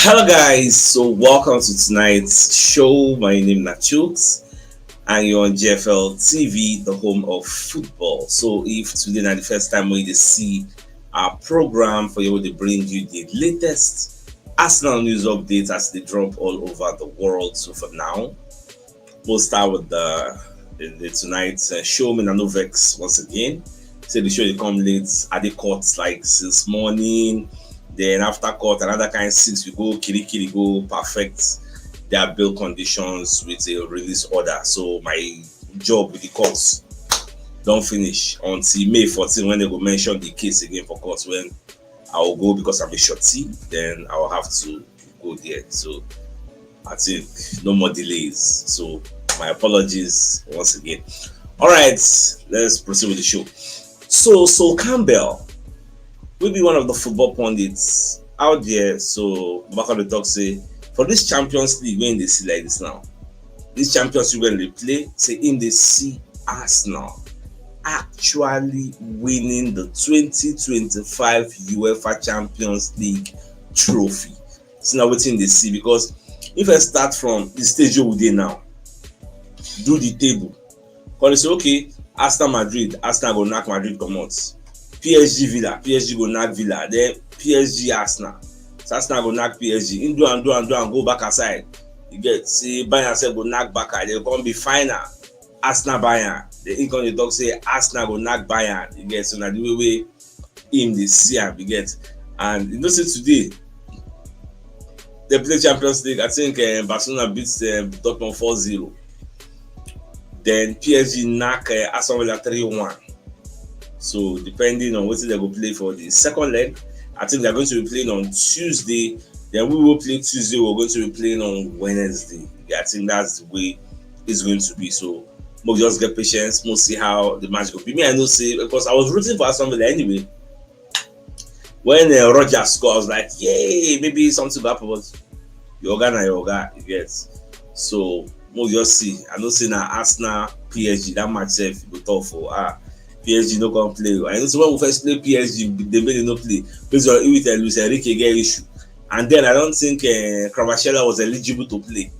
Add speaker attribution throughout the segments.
Speaker 1: Hello guys, so welcome to tonight's show. My name is CHUKS and you're on GFL TV, the home of football. So if today is the first time we see our program for you to bring you the latest Arsenal news updates as they drop all over the world. So for now, we'll start with the tonight's show. Me no vex once again. Say the show they come late at the courts like since morning. Then after court, another kind of 6 we go kiri go perfect their bill conditions with a release order. So my job with the courts don't finish until May 14 when they go mention the case again for court when I will go because I'm a shorty, then I will have to go there. So I think no more delays. So my apologies once again. All right, let's proceed with the show. So Campbell will be one of the football pundits out there. So back on the talk say for this Champions League when they see like this now, this Champions League when they play, say in they see Arsenal actually winning the 2025 UEFA Champions League trophy. So now waiting they see because if I start from the stage we dey now, do the table. Because they say okay, Arsenal go knock Madrid comot. PSG Villa, PSG go knock Villa, then PSG Arsenal. So Arsenal go knock PSG. In do and go back aside. You get see Bayern say go knock back. They come be final. Arsenal Bayern. The income they talk say Arsenal go knock Bayern. You get so now the way him they see am you get. And you know say today they play Champions League. I think Barcelona beats Dortmund 4-0. Then PSG knock Aston Villa 3-1. So depending on what they go play for the second leg, I think they're going to be playing on Tuesday. Then we will play Tuesday. We're going to be playing on Wednesday. Yeah, I think that's the way it's going to be. So we'll just get patience. We'll see how the match will be. Me, I know say because I was rooting for Aston Villa anyway. When Roger scored, I was like, yay, maybe something will happen. But yoga, you get. So we'll just see. I know say now Arsenal PSG that match if go tough for PSG no come play. I know so when we first play PSG, they made no play. Based on it Luis Enrique get issue. And then I don't think Kvaratskhelia was eligible to play.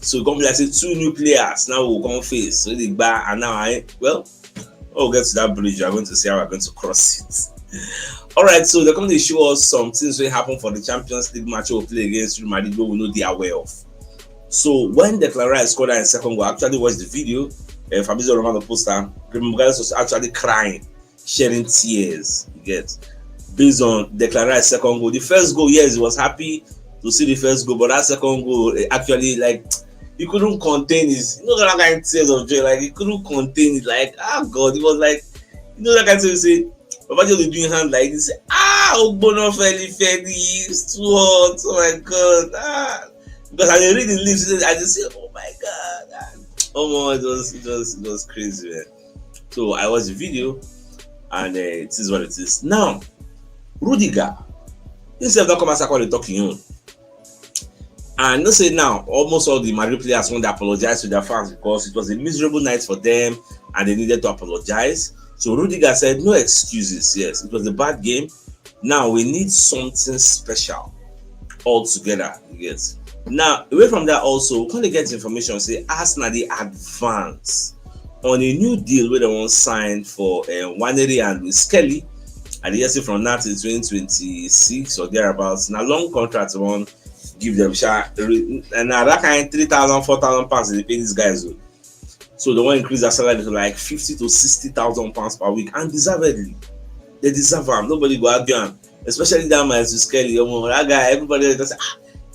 Speaker 1: So come like say 2 new players now will come face. So the bar and now we'll get to that bridge. We're going to see how we're going to cross it. Alright, so they're going to show us some things will happen for the Champions League match we'll play against Real Madrid we know they are aware of. So when Declan Rice scored that in second goal, I actually watched the video. Fabrizio Romano poster, Grimalis was actually crying, shedding tears. You get based on Declan Rice's second goal. The first goal, yes, he was happy to see the first goal, but that second goal actually like he couldn't contain his that kind of tears of joy. Like he couldn't contain it. Like God, it was like that kind of thing you say. Fabrizio was doing hand like this. Ogbono Feli, it's too hot. Oh my God. Because I read the lips, I just say, oh my God. It was crazy, man. So I watched the video and it is what it is. Now, Rudiger, himself don't come as I call the talking on. And no say now, almost all the Madrid players want to apologize to their fans because it was a miserable night for them and they needed to apologize. So Rudiger said, no excuses. Yes, it was a bad game. Now we need something special altogether. Yes. Now, away from that also, we can't get information say Arsenal they advance on a new deal where they want sign for Waneri and Luis Kelly. And they say from now to 2026 or thereabouts. Now long contract one give them and now that kind of 3,000, 4,000 pounds they pay these guys. So they want to increase their salary to like 50 to 60,000 pounds per week, and deservedly. They deserve them. Nobody go argue them. Especially that man Luis Kelly. That guy, everybody just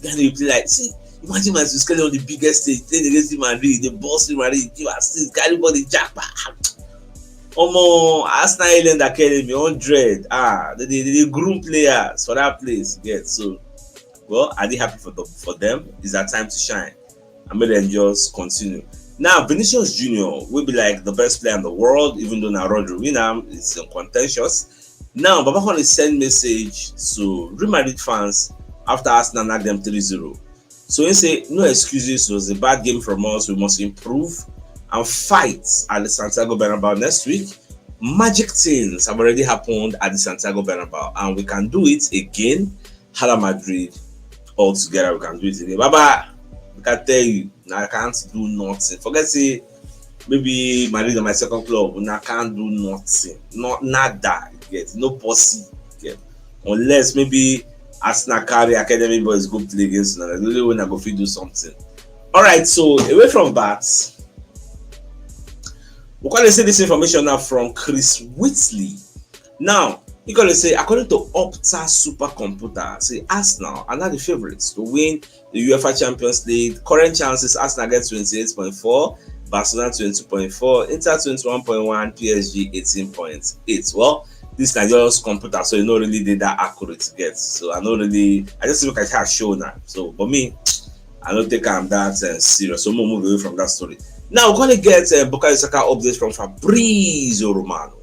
Speaker 1: then they play like, see, imagine my Skelly on the biggest stage, playing against him and the boss him and give assist, carry body jackpot. Arsenal Island Academy 100. They groom players for that place. Yeah, so well, are they happy for them? Is that time to shine? I made them just continue. Now, Vinicius Jr. will be like the best player in the world, even though now Rodri Winam is contentious. Now, Babakon is send message to Real Madrid fans after Arsenal knocked them 3-0. So he say, no excuses, it was a bad game from us, we must improve and fight at the Santiago Bernabeu next week. Magic things have already happened at the Santiago Bernabeu and we can do it again, Hala Madrid all together we can do it again. Baba, I can tell you, I can't do nothing. Forget say maybe Madrid is my second club, and I can't do nothing. Not that get no possible. Get unless maybe Arsenal carry academy boys go play against them. The only when I go fit do something. All right, so away from that, we're going to see this information now from Chris Whitley. Now, you're going to say, according to Opta Supercomputer, say Arsenal are now the favorites to win the UEFA Champions League. Current chances: Arsenal gets 28.4, Barcelona 20.4, Inter 21.1, PSG 18.8. Well, this is just computer, so you know really did that accurate to get. So I just look at how show now. So for me, I don't think I'm that serious. So we'll move away from that story. Now we're going to get Bukayo Saka updates from Fabrizio Romano.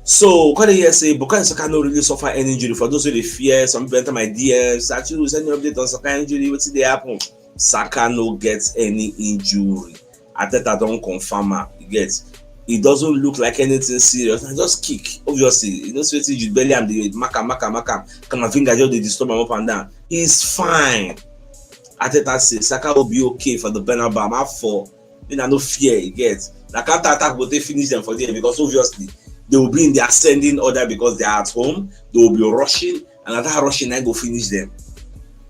Speaker 1: So we're going to hear say Bukayo Saka no really suffer any injury. For those who they fear, some people enter my DMs. Actually, send an update on Saka injury. What did they happen? Saka no gets any injury. Ateta don't confirm her. You get. It doesn't look like anything serious. I just kick. Obviously, you know, sweaty you belly and the makam. Kamavinga just they disturb him up and down. He's fine. Ateta says Saka will be okay for the Bernabeu. I'm up for. You know, no fear. You get. The counter attack will they finish them for them because obviously they will be in the ascending order because they are at home. They will be rushing, and that rushing I go finish them.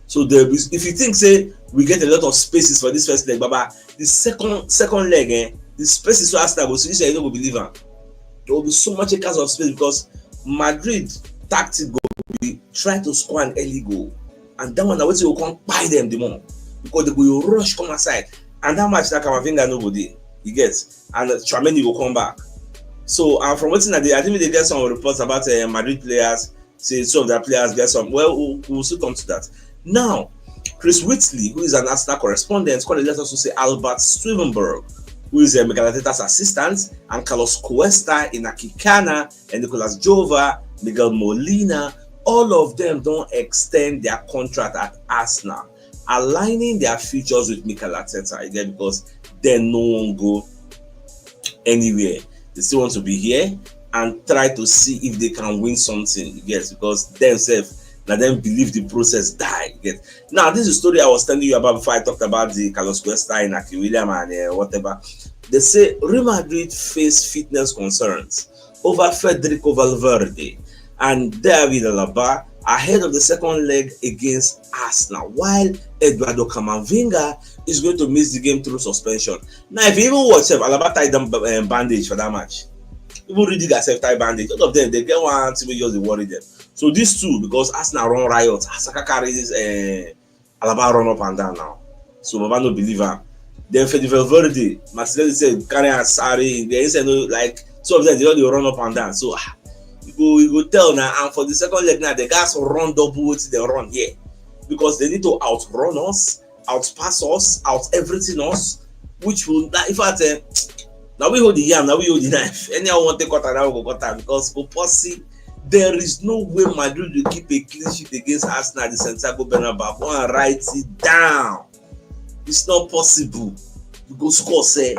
Speaker 1: So if you think say we get a lot of spaces for this first leg, Baba, the second leg, the spaces so Arsenal go see this, you don't believe them. There will be so much acres of space because Madrid tactic go be try to score an early goal, and that one that way will come buy them the more because they will rush come aside, and that match that Kamavinga nobody you get, and Tchouaméni will come back. So from what I think they get some reports about Madrid players say some of their players get some. Well, we'll still come to that. Now, Chris Whitley, who is an Arsenal correspondent, called let us also say Albert Stevenberg, who is Mikel Arteta's assistant, and Carlos Cuesta, Inaki Kana, and Nicolas Jova, Miguel Molina, all of them don't extend their contract at Arsenal, aligning their futures with Mikel Arteta again because they no one go anywhere. They still want to be here and try to see if they can win something, yes, because themselves now them believe the process die. Yes. Now this is a story I was telling you about before I talked about the Carlos Cuesta, Inaki William, and whatever. They say Real Madrid face fitness concerns over Federico Valverde and David Alaba ahead of the second leg against Arsenal, while Eduardo Camavinga is going to miss the game through suspension. Now, if you even watch Alaba tied them bandage for that match, even Rudiger self tie bandage, all of them they get one team just worry them. So these two, because Arsenal run riot, Saka carries Alaba run up and down now. So Baba no believer. Then for the Valverde, Martinelli said carry Asari, they said no, like some of them they all run up and down. So you go tell now, and for the second leg now, the guys will run double what they run here because they need to outrun us, outpass us, out everything us, which will in fact now we hold the yam, now we hold the knife. Anyone want to cut and now we go cut because for Posse, there is no way Madrid will keep a clean sheet against Arsenal at the Santiago Bernabeu. Go and write it down. It's not possible. You go score, say,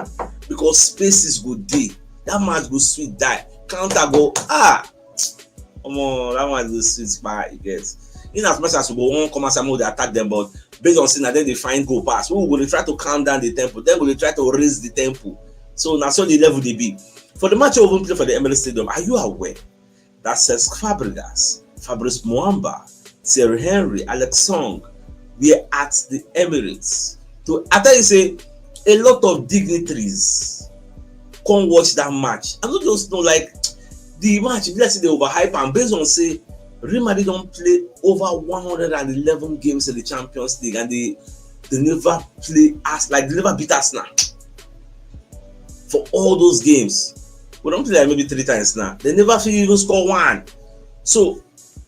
Speaker 1: because spaces go day. That match go sweet die. Counter go come on, that one go sweet by you guys. In as much as we go on come as they attack them, but based on saying that then they find goal pass. We will try to calm down the tempo, then we will try to raise the tempo. So now so the level they be. For the match over play for the Emirates Stadium, are you aware that Cesc Fabregas, Fabrice Muamba, Thierry Henry, Alex Song were at the Emirates to after you say a lot of dignitaries come watch that match. I don't just know like the match, let's say they overhype and based on say Real Madrid don't play over 111 games in the Champions League and they never play as like they never beat Arsenal for all those games. We don't play like maybe 3 times now. They never even score one. So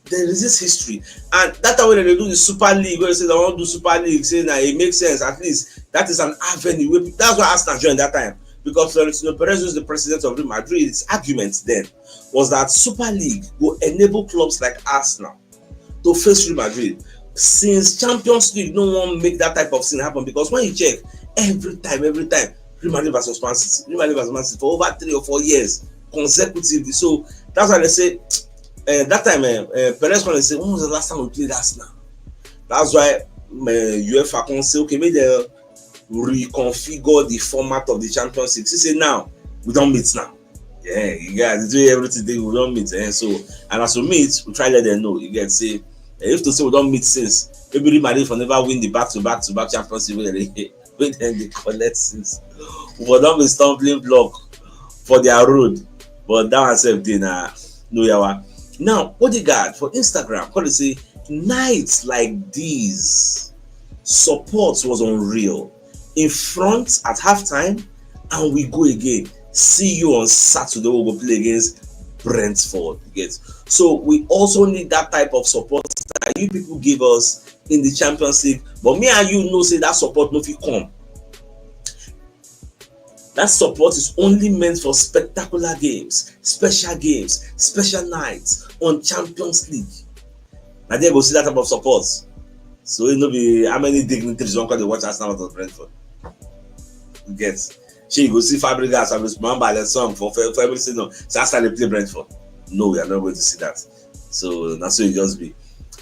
Speaker 1: there is this history, and that's why they do the Super League. Where they say they want to do Super League, saying that it makes sense. At least that is an avenue. That's why Arsenal joined that time because Florentino Perez was the president of Real Madrid. His argument then was that Super League will enable clubs like Arsenal to face Real Madrid. Since Champions League, no one make that type of thing happen because when you check every time, Real Madrid versus Man City, Real Madrid versus Man City for over 3 or 4 years consecutively. So that's why they say that time Perez come say, when was the last time we played Arsenal? That's why UEFA can say, okay, maybe they reconfigure the format of the Champions League. She say now we don't meet now. Yeah, you guys do everything we don't meet. So and as we meet, we try let them know. You get say if to say we don't meet since maybe Real Madrid for never win the back-to-back Champions League when they collect since. We don't be stumbling block for their road, but that one self dey na no yawa. Now Odegaard for Instagram come dey say nights like these support was unreal. In front at halftime and we go again. See you on Saturday. We'll go play against Brentford. You get? So we also need that type of support that you people give us in the Champions League. But me and you know say that support no fit come. That support is only meant for spectacular games, special nights on Champions League. Now they go see that type of support. So it no be how many dignitaries don't call the watch Arsenal out of Brentford. You get? She go see Fabregas and remember the song for everything. No, so after they play Brentford, no, we are not going to see that. So that's what it just be.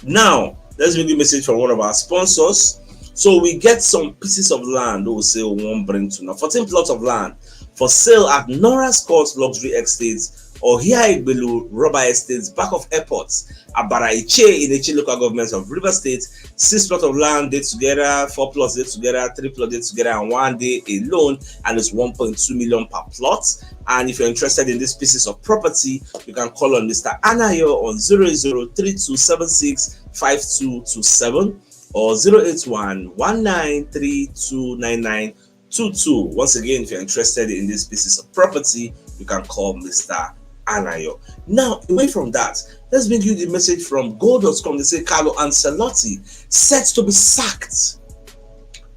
Speaker 1: Now, let's bring a message from one of our sponsors. So we get some pieces of land. We say we won't bring to now 14 plots of land for sale at Nora's Court Luxury Estates or here Igbelu Rubber Estates, back of airports, Abara Iche in Iche local government of River State. 6 plots of land did together, 4 plots did together, 3 plots did together, and 1 day alone, and it's 1.2 million per plot. And if you're interested in these pieces of property, you can call on Mr. Anayo on 0032765227 or 08119329922. Once again, if you're interested in these pieces of property, you can call Mr. Anayo. Now, away from that, let's bring you the message from Goal.com. They say Carlo Ancelotti set to be sacked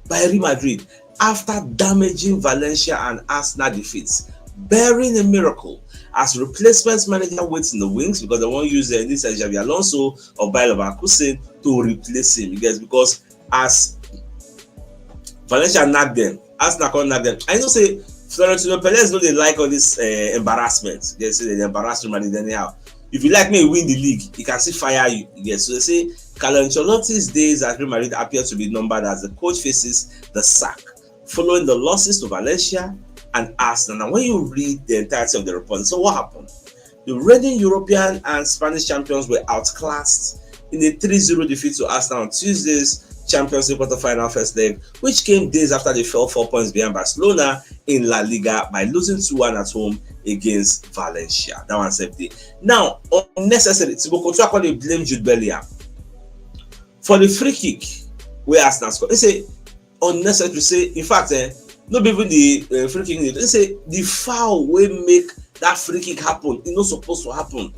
Speaker 1: by Real Madrid after damaging Valencia and Arsenal defeats, bearing a miracle as replacement manager waits in the wings because they won't use this Xabi Alonso or Bayer Leverkusen to replace him. Because as Valencia nagged them, Arsenal can't nag them. I know say Florentino Perez know they like all this embarrassment. They say they embarrass Real Madrid anyhow. If you like me win the league, he can still fire you. Yes, so they say Carlo Ancelotti's days at Real Madrid appear to be numbered as the coach faces the sack following the losses to Valencia and Arsenal. Now, when you read the entirety of the report, so what happened? The reigning European and Spanish champions were outclassed in a 3-0 defeat to Arsenal on Tuesday's Champions League quarter-final first leg, which came days after they fell 4 points behind Barcelona in La Liga by losing 2-1 at home against Valencia. That one safety. Now, unnecessary. Thibaut Courtois called blame Jude Bellingham for the free kick where Arsenal scored. They say unnecessary. Say in fact, not even the free kick. They say the foul will make that free kick happen. It's not supposed to happen.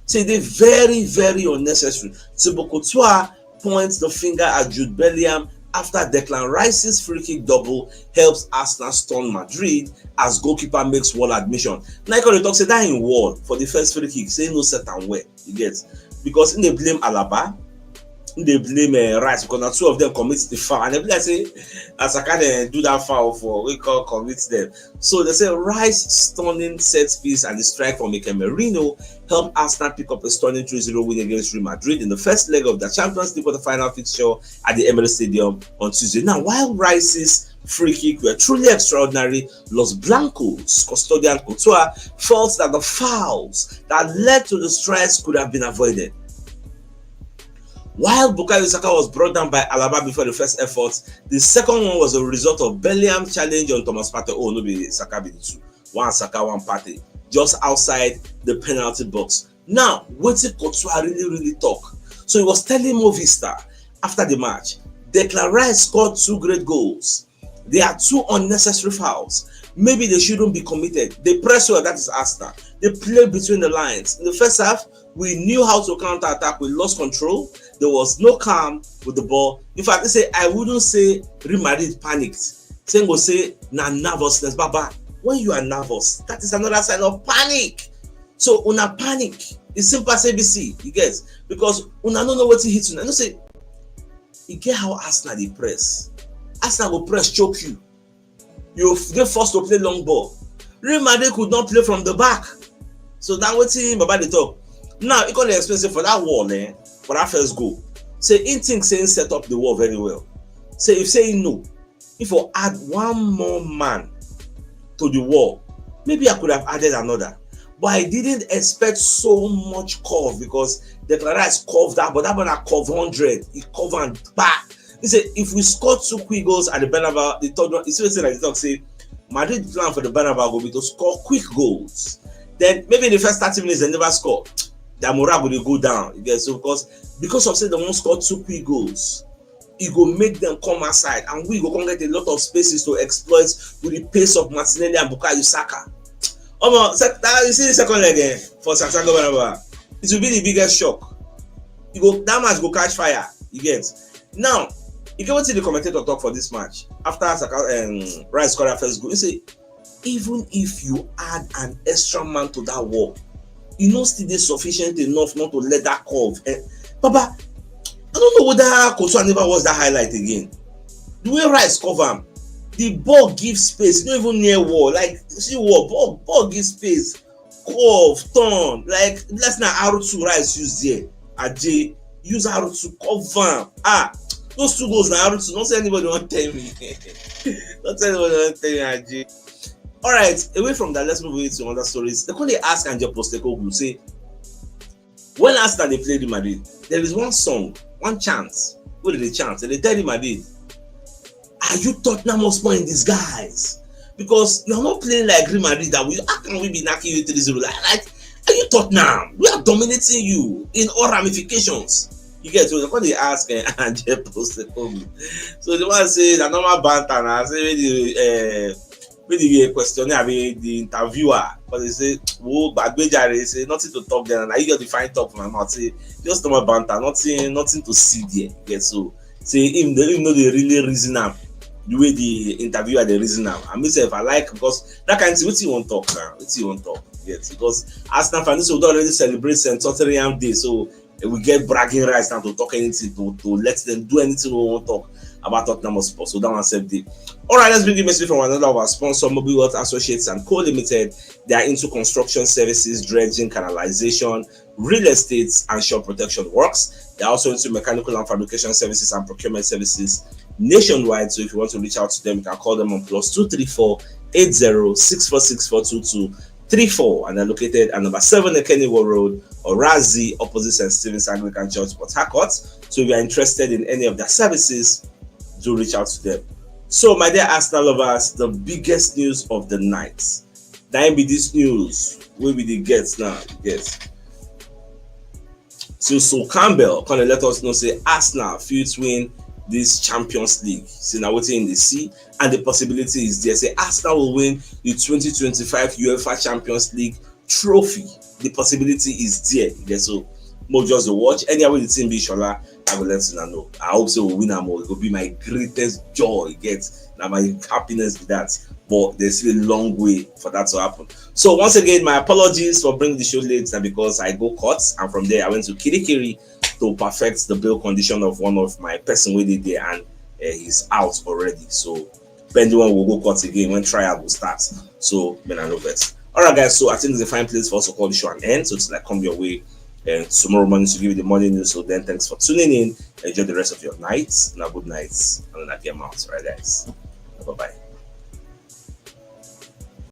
Speaker 1: Say they very, very unnecessary. Thibaut Courtois points the finger at Jude Bellingham after Declan Rice's free kick double helps Arsenal stun Madrid as goalkeeper makes wall admission. Now they talk say that in wall for the first free kick, say no set and where you get because in they blame Alaba, they blame Rice because now 2 of them commit the foul and they like say as I can do that foul for we call commit them. So they say Rice stunning set piece and the strike from Mikel Merino helped Arsenal pick up a stunning 3-0 win against Real Madrid in the first leg of the Champions League quarter-final fixture at the Emirates Stadium on Tuesday. Now, while Rice's free kick were truly extraordinary, Los Blancos custodian Courtois felt that the fouls that led to the strikes could have been avoided. While Bukayo Saka was brought down by Alaba before the first effort, the second one was a result of Bellingham's challenge on Thomas Partey. Oh, no, be Saka be the 2. One Saka, one Partey, just outside the penalty box. Now, what did Courtois really talk? So he was telling Movistar after the match, Declan Rice scored 2 great goals. There are 2 unnecessary fouls. Maybe they shouldn't be committed. They press well, that is Arsenal. They play between the lines. In the first half, we knew how to counter-attack. We lost control. There was no calm with the ball. In fact, they say I wouldn't say Real Madrid panicked. Saying go say na nervousness, Baba. When you are nervous, that is another sign of panic. So una panic. It's simple as ABC. You get because una don't know what to hit you. No say you get how Arsenal they press. Arsenal will press choke you. You get forced to play long ball. Real Madrid could not play from the back. So now what team about the top? Now you can explain say for that wall, for that first goal. Say in think saying set up the wall very well. Say if saying no, if I add one more man to the wall, maybe I could have added another. But I didn't expect so much curve because the Rice curved that, but that one curve 100. He covered back. He said if we score 2 quick goals at the Bernabeu, the third one, it's still like the talk say Madrid plan for the Bernabeu will be to score quick goals. Then maybe in the first 30 minutes they never score. Their morale will go down. You get so because of say they won't score 2 quick goals. It will make them come outside and we go get a lot of spaces to exploit with the pace of Martinelli and Bukayo Saka. You see the second leg for Santiago Bernabeu. It will be the biggest shock. That match go catch fire. You get now. You can see the commentator talk for this match after Rice scored that first goal. He say even if you add an extra man to that wall, you know still sufficient enough not to let that curve. Papa, I don't know whether Kosovo never was that highlight again. The way Rice cover him, the ball gives space, not even near wall. Like see wall, ball gives space, curve, turn. Like let's not R2 Rice use there. Ajay use R2 cover him. Those 2 goals now R2. Don't say anybody won't tell me. Don't tell anybody won't tell me, Ajay. All right, away from that, let's move away to other stories. They they ask Angel Postecoglou say, when Arsenal they played in Madrid, there is one song, one chant. What did they chant? They tell Madrid, are you Tottenham Hotspur in disguise? Because you are not playing like Real Madrid. How can we be knocking you 3-0? Like, are you Tottenham? We are dominating you in all ramifications. You get so when they ask Angel Postecoglou. So the one says a normal banter and I say the questionnaire, the interviewer, but they say, "Oh, bad Jare say nothing to talk there." And I get the fine talk from my mouth. Say just normal banter, nothing to see there. Get so say even though they really reason up the way the interviewer they reason up. I mean, if I like because that kind of what you want talk now, what you want talk. Yes, because Arsenal fans will already celebrate St. Tottenham Day, so we get bragging rights now to talk anything to let them do anything we want to talk about Tottenham Hotspur. So that one said the. All right, let's bring the message from another of our sponsor, Mobile Wealth Associates and Co Limited. They are into construction services, dredging, canalization, real estate, and shore protection works. They are also into mechanical and fabrication services and procurement services nationwide. So if you want to reach out to them, you can call them on +234 80 6464 2234, and they're located at number 7 Kennywood Road, or Razi, opposite St. Stephen's Anglican Church, Port Harcourt. So if you are interested in any of their services, do reach out to them. So, my dear Arsenal lovers, the biggest news of the night. That be this news. Where will the get now? Yes. So Campbell kind of let us know say Arsenal fit win this Champions League. See now what's in the sea, and the possibility is there. Say Arsenal will win the 2025 UEFA Champions League trophy. The possibility is there. Okay, so more just to watch. Anyway, the team be Shola, I will let you know. I hope so we'll win them all. It will be my greatest joy. Get now my happiness with that. But there's still a long way for that to happen. So once again, my apologies for bringing the show late, because I go court, and from there I went to Kirikiri to perfect the bail condition of one of my person with it there, and he's out already. So Benjamin will go court again when trial will start. So men I know best. Alright guys, so I think it's a fine place for us to call the show an end. So it's like come your way tomorrow morning to give you the morning news. So then thanks for tuning in. Enjoy the rest of your night. Now good night. And then I get out. Alright guys. Bye bye.